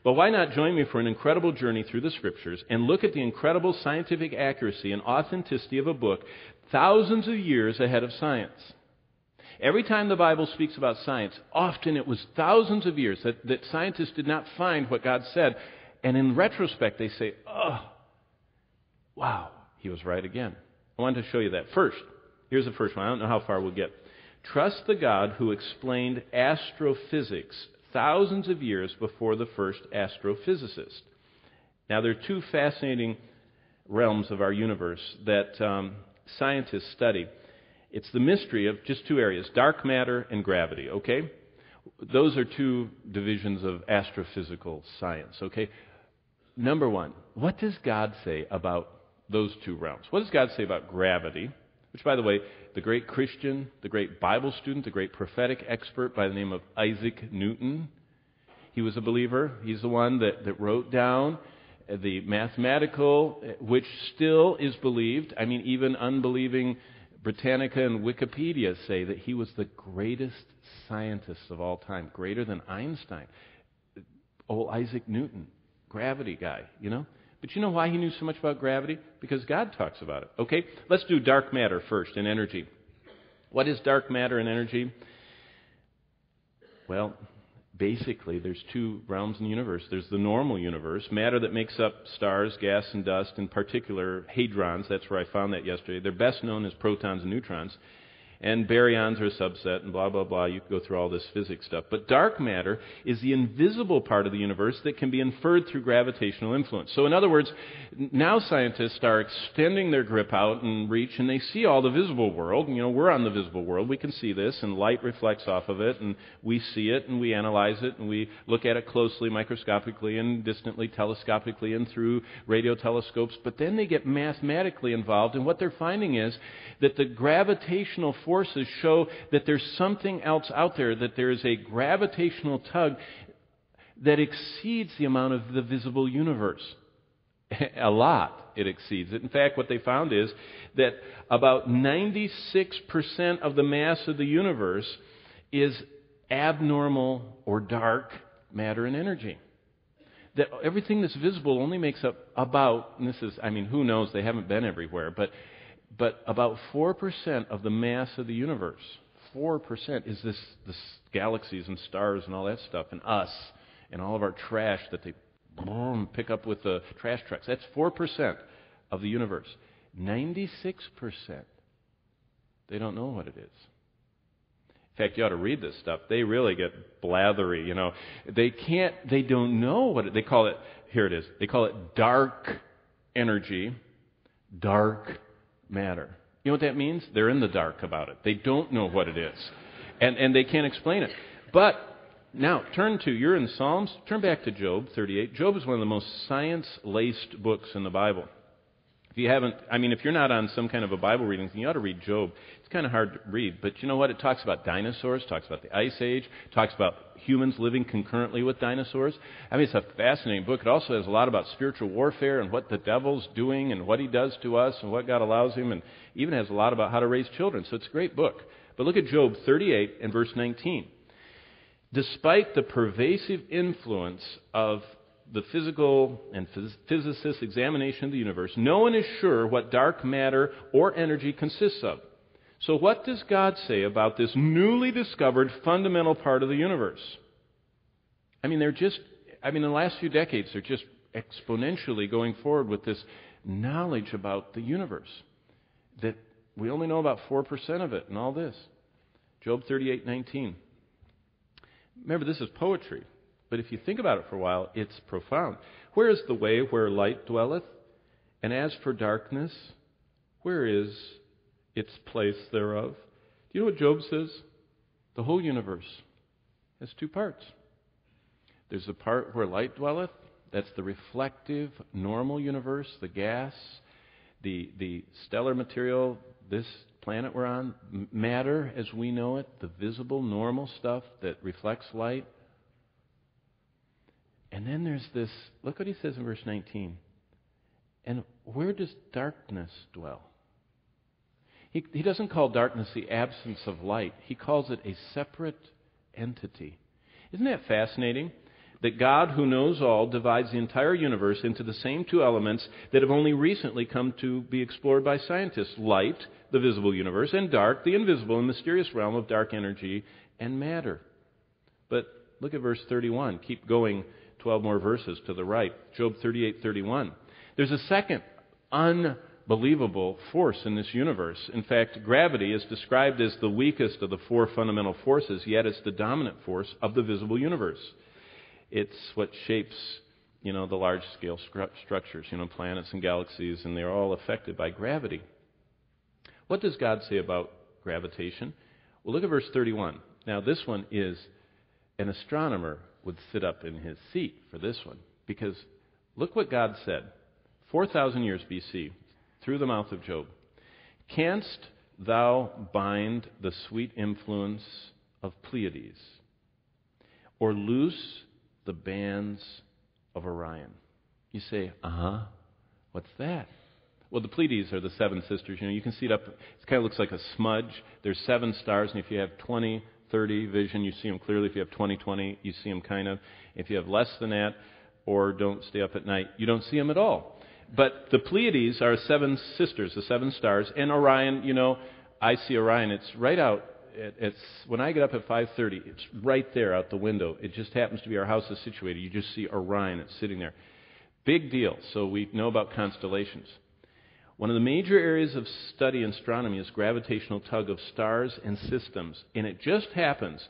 But why not join me for an incredible journey through the Scriptures and look at the incredible scientific accuracy and authenticity of a book thousands of years ahead of science? Every time the Bible speaks about science, often it was thousands of years that scientists did not find what God said. And in retrospect, they say, oh, wow, he was right again. I wanted to show you that. First, here's the first one. I don't know how far we'll get. Trust the God who explained astrophysics thousands of years before the first astrophysicist. Now, there are two fascinating realms of our universe that scientists study. It's the mystery of just two areas, dark matter and gravity, okay? Those are two divisions of astrophysical science, okay? Number one, what does God say about those two realms? What does God say about gravity? Which, by the way, the great Christian, the great Bible student, the great prophetic expert by the name of Isaac Newton, he was a believer. He's the one that wrote down the mathematical, which still is believed. I mean, even unbelieving Britannica and Wikipedia say that he was the greatest scientist of all time, greater than Einstein. Old Isaac Newton, gravity guy, you know? But you know why he knew so much about gravity? Because God talks about it. Okay, let's do dark matter first and energy. What is dark matter and energy? Well, basically, there's two realms in the universe. There's the normal universe, matter that makes up stars, gas, and dust, in particular hadrons. That's where I found that yesterday. They're best known as protons and neutrons. And baryons are a subset, and blah, blah, blah. You can go through all this physics stuff. But dark matter is the invisible part of the universe that can be inferred through gravitational influence. So in other words, now scientists are extending their grip out and reach, and they see all the visible world. You know, we're on the visible world. We can see this, and light reflects off of it, and we see it, and we analyze it, and we look at it closely, microscopically, and distantly, telescopically, and through radio telescopes. But then they get mathematically involved, and what they're finding is that the gravitational forces show that there's something else out there, that there is a gravitational tug that exceeds the amount of the visible universe. A lot it exceeds it. In fact, what they found is that about 96% of the mass of the universe is abnormal or dark matter and energy. That everything that's visible only makes up about, and this is, I mean, who knows, they haven't been everywhere, but about 4% of the mass of the universe, 4% is this galaxies and stars and all that stuff, and us, and all of our trash that they pick up with the trash trucks. That's 4% of the universe. 96%, they don't know what it is. In fact, you ought to read this stuff. They really get blathery, you know. They don't know what they call it. Here it is. They call it dark energy, dark matter. You know what that means? They're in the dark about it. They don't know what it is. And they can't explain it. But now, you're in Psalms, turn back to Job 38. Job is one of the most science-laced books in the Bible. If you're not on some kind of a Bible reading, you ought to read Job. It's kind of hard to read, but you know what? It talks about dinosaurs, talks about the Ice Age, talks about humans living concurrently with dinosaurs. I mean, it's a fascinating book. It also has a lot about spiritual warfare and what the devil's doing and what he does to us and what God allows him, and even has a lot about how to raise children. So it's a great book. But look at Job 38 and verse 19. Despite the pervasive influence of the physical and physicists' examination of the universe, no one is sure what dark matter or energy consists of. So what does God say about this newly discovered fundamental part of the universe? In the last few decades, they're just exponentially going forward with this knowledge about the universe, that we only know about 4% of it and all this. Job 38:19. Remember, this is poetry. But if you think about it for a while, it's profound. Where is the way where light dwelleth? And as for darkness, where is its place thereof? Do you know what Job says? The whole universe has two parts. There's the part where light dwelleth. That's the reflective, normal universe, the gas, the stellar material, this planet we're on, matter as we know it, the visible, normal stuff that reflects light. And then there's this, look what he says in verse 19. And where does darkness dwell? He doesn't call darkness the absence of light. He calls it a separate entity. Isn't that fascinating? that God, who knows all, divides the entire universe into the same two elements that have only recently come to be explored by scientists: light, the visible universe, and dark, the invisible and mysterious realm of dark energy and matter. But look at verse 31. Keep going 12 more verses to the right. Job 38:31. There's a second unbelievable force in this universe. In fact, gravity is described as the weakest of the four fundamental forces, yet it's the dominant force of the visible universe. It's what shapes, the large-scale structures, planets and galaxies, and they're all affected by gravity. What does God say about gravitation? Well, look at verse 31. Now, this one is, an astronomer would sit up in his seat for this one, because look what God said 4,000 years BC through the mouth of Job. Canst thou bind the sweet influence of Pleiades, or loose the bands of Orion? You say, what's that? Well, the Pleiades are the seven sisters. You can see it up. It kind of looks like a smudge. There's 7 stars, and if you have 20/30 vision, you see them clearly. If you have 20/20, you see them kind of. If you have less than that, or don't stay up at night, you don't see them at all. But the Pleiades are 7 sisters, the 7 stars, and Orion, I see Orion. It's right out. When I get up at 5:30, it's right there out the window. It just happens to be our house is situated. You just see Orion. It's sitting there. Big deal. So we know about constellations. One of the major areas of study in astronomy is gravitational tug of stars and systems. And it just happens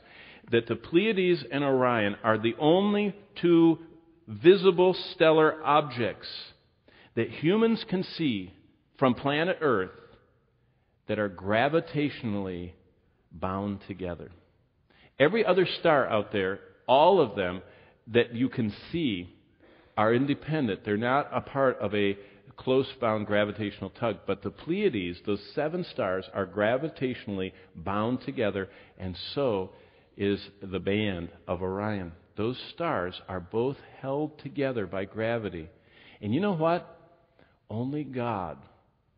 that the Pleiades and Orion are the only 2 visible stellar objects that humans can see from planet Earth that are gravitationally bound together. Every other star out there, all of them that you can see, are independent. They're not a part of a close-bound gravitational tug. But the Pleiades, those 7 stars, are gravitationally bound together, and so is the band of Orion. Those stars are both held together by gravity. And you know what? Only God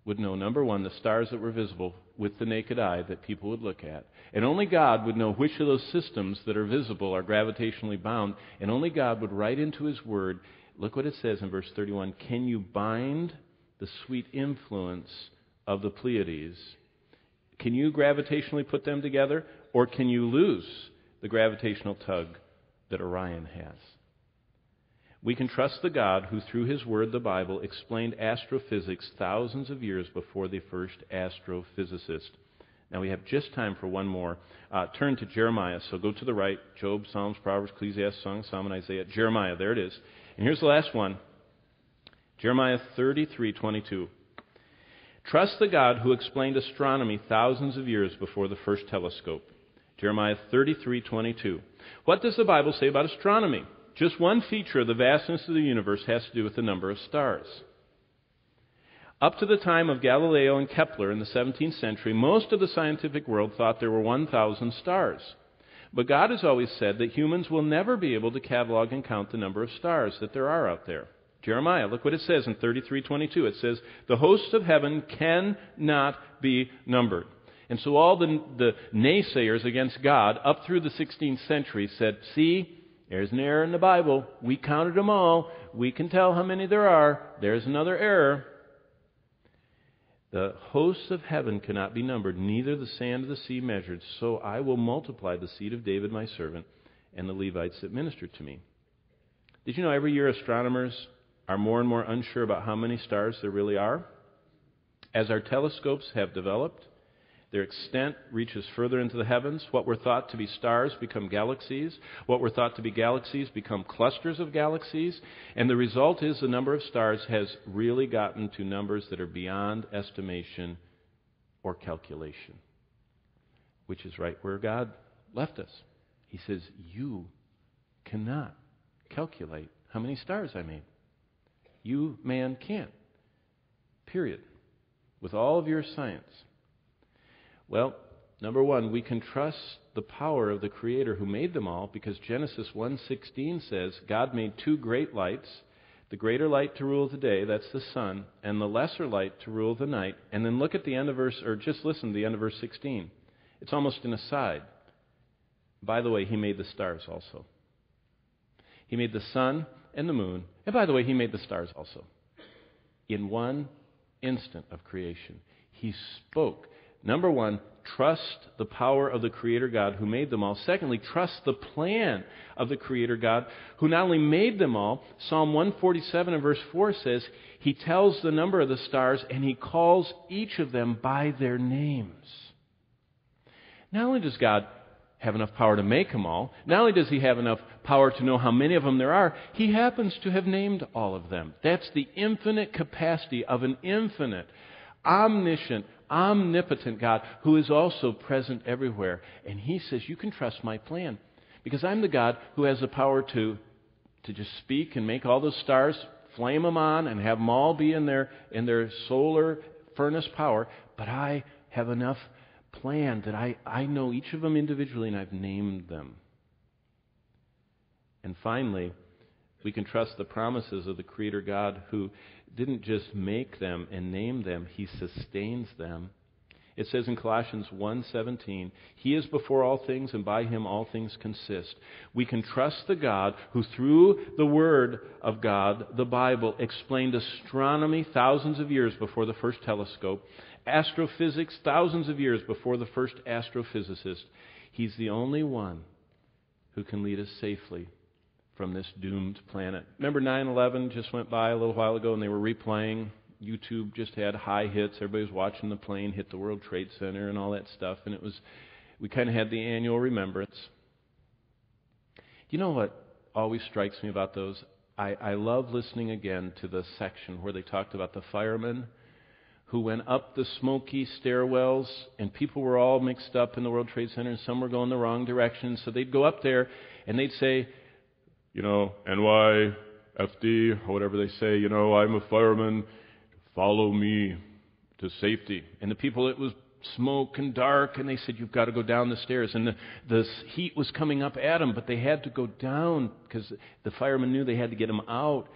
would know, number one, the stars that were visible with the naked eye that people would look at. And only God would know which of those systems that are visible are gravitationally bound. And only God would write into His Word, look what it says in verse 31, can you bind the sweet influence of the Pleiades? Can you gravitationally put them together? Or can you lose the gravitational tug that Orion has? We can trust the God who, through His Word, the Bible, explained astrophysics thousands of years before the first astrophysicist. Now, we have just time for one more. Turn to Jeremiah. So go to the right. Job, Psalms, Proverbs, Ecclesiastes, Song of Solomon, Isaiah. Jeremiah, there it is. And here's the last one. Jeremiah 33:22. Trust the God who explained astronomy thousands of years before the first telescope. Jeremiah 33:22. What does the Bible say about astronomy? Just one feature of the vastness of the universe has to do with the number of stars. Up to the time of Galileo and Kepler in the 17th century, most of the scientific world thought there were 1,000 stars. But God has always said that humans will never be able to catalog and count the number of stars that there are out there. Jeremiah, look what it says in 33:22. It says, the hosts of heaven cannot be numbered. And so all the naysayers against God up through the 16th century said, see, there's an error in the Bible. We counted them all. We can tell how many there are. There's another error. The hosts of heaven cannot be numbered, neither the sand of the sea measured. So I will multiply the seed of David my servant and the Levites that minister to me. Did you know every year astronomers are more and more unsure about how many stars there really are? As our telescopes have developed, their extent reaches further into the heavens. What were thought to be stars become galaxies. What were thought to be galaxies become clusters of galaxies. And the result is the number of stars has really gotten to numbers that are beyond estimation or calculation, which is right where God left us. He says, you cannot calculate how many stars I made. You, man, can't. Period. With all of your science. Well, number one, we can trust the power of the Creator who made them all, because Genesis 1:16 says God made 2 great lights, the greater light to rule the day, that's the sun, and the lesser light to rule the night. And then look at the end of verse, or just listen to the end of verse 16. It's almost an aside. By the way, He made the stars also. He made the sun and the moon. And by the way, He made the stars also. In one instant of creation, He spoke. Number one, trust the power of the Creator God who made them all. Secondly, trust the plan of the Creator God who not only made them all. Psalm 147 and verse 4 says, He tells the number of the stars and He calls each of them by their names. Not only does God have enough power to make them all, not only does He have enough power to know how many of them there are, He happens to have named all of them. That's the infinite capacity of an infinite, omniscient, omnipotent God who is also present everywhere. And He says, you can trust my plan because I'm the God who has the power to just speak and make all those stars, flame them on and have them all be in their solar furnace power. But I have enough plan that I know each of them individually and I've named them. And finally, we can trust the promises of the Creator God who didn't just make them and name them, He sustains them. It says in Colossians 1:17, He is before all things and by Him all things consist. We can trust the God who through the Word of God, the Bible, explained astronomy thousands of years before the first telescope, astrophysics thousands of years before the first astrophysicist. He's the only one who can lead us safely from this doomed planet. Remember 9/11 just went by a little while ago and they were replaying. YouTube just had high hits. Everybody was watching the plane hit the World Trade Center and all that stuff. And we kind of had the annual remembrance. You know what always strikes me about those? I love listening again to the section where they talked about the firemen who went up the smoky stairwells and people were all mixed up in the World Trade Center and some were going the wrong direction. So they'd go up there and they'd say, NYFD, or whatever they say, I'm a fireman, follow me to safety. And the people, it was smoke and dark, and they said, you've got to go down the stairs. And the heat was coming up at them, but they had to go down because the firemen knew they had to get them out.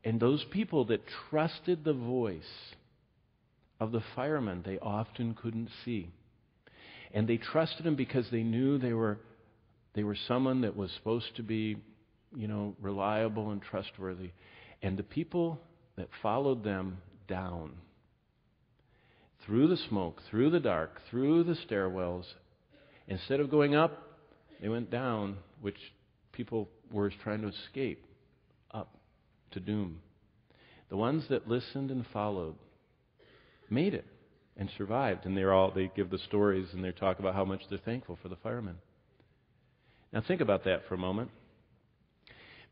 And those people that trusted the voice of the firemen, they often couldn't see. And they trusted him because they knew they were someone that was supposed to be reliable and trustworthy. And the people that followed them down, through the smoke, through the dark, through the stairwells, instead of going up, they went down, which people were trying to escape, up to doom. The ones that listened and followed made it and survived. And they give the stories and they talk about how much they're thankful for the firemen. Now think about that for a moment.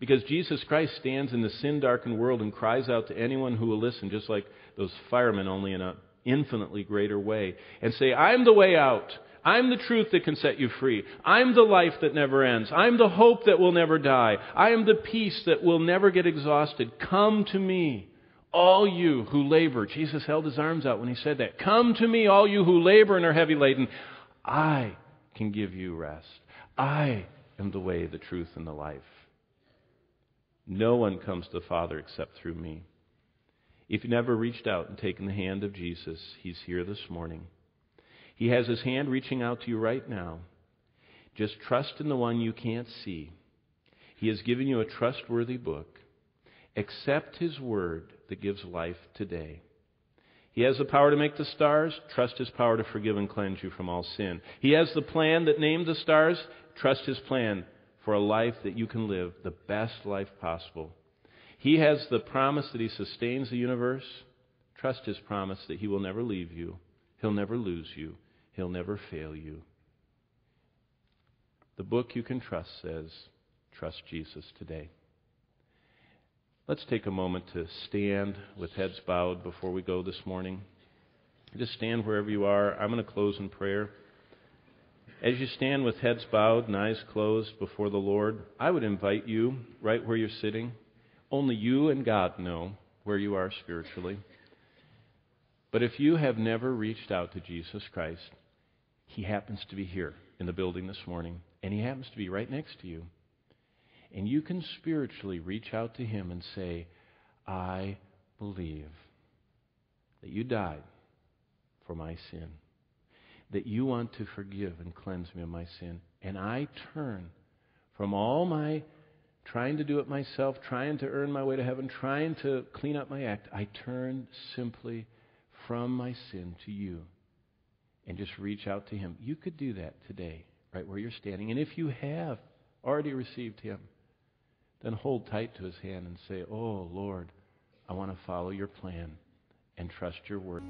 Because Jesus Christ stands in the sin-darkened world and cries out to anyone who will listen, just like those firemen, only in an infinitely greater way, and say, I'm the way out. I'm the truth that can set you free. I'm the life that never ends. I'm the hope that will never die. I am the peace that will never get exhausted. Come to me, all you who labor. Jesus held His arms out when He said that. Come to me, all you who labor and are heavy laden. I can give you rest. I am the way, the truth, and the life. No one comes to the Father except through me. If you've never reached out and taken the hand of Jesus, He's here this morning. He has His hand reaching out to you right now. Just trust in the one you can't see. He has given you a trustworthy book. Accept His word that gives life today. He has the power to make the stars. Trust His power to forgive and cleanse you from all sin. He has the plan that named the stars. Trust His plan for a life that you can live, the best life possible. He has the promise that He sustains the universe. Trust His promise that He will never leave you. He'll never lose you. He'll never fail you. The book you can trust says, trust Jesus today. Let's take a moment to stand with heads bowed before we go this morning. Just stand wherever you are. I'm going to close in prayer. As you stand with heads bowed and eyes closed before the Lord, I would invite you, right where you're sitting, only you and God know where you are spiritually. But if you have never reached out to Jesus Christ, He happens to be here in the building this morning, and He happens to be right next to you. And you can spiritually reach out to Him and say, I believe that you died for my sin, that you want to forgive and cleanse me of my sin, and I turn from all my trying to do it myself, trying to earn my way to heaven, trying to clean up my act. I turn simply from my sin to you and just reach out to Him. You could do that today, right where you're standing. And if you have already received Him, then hold tight to His hand and say, "Oh, Lord, I want to follow your plan and trust your word."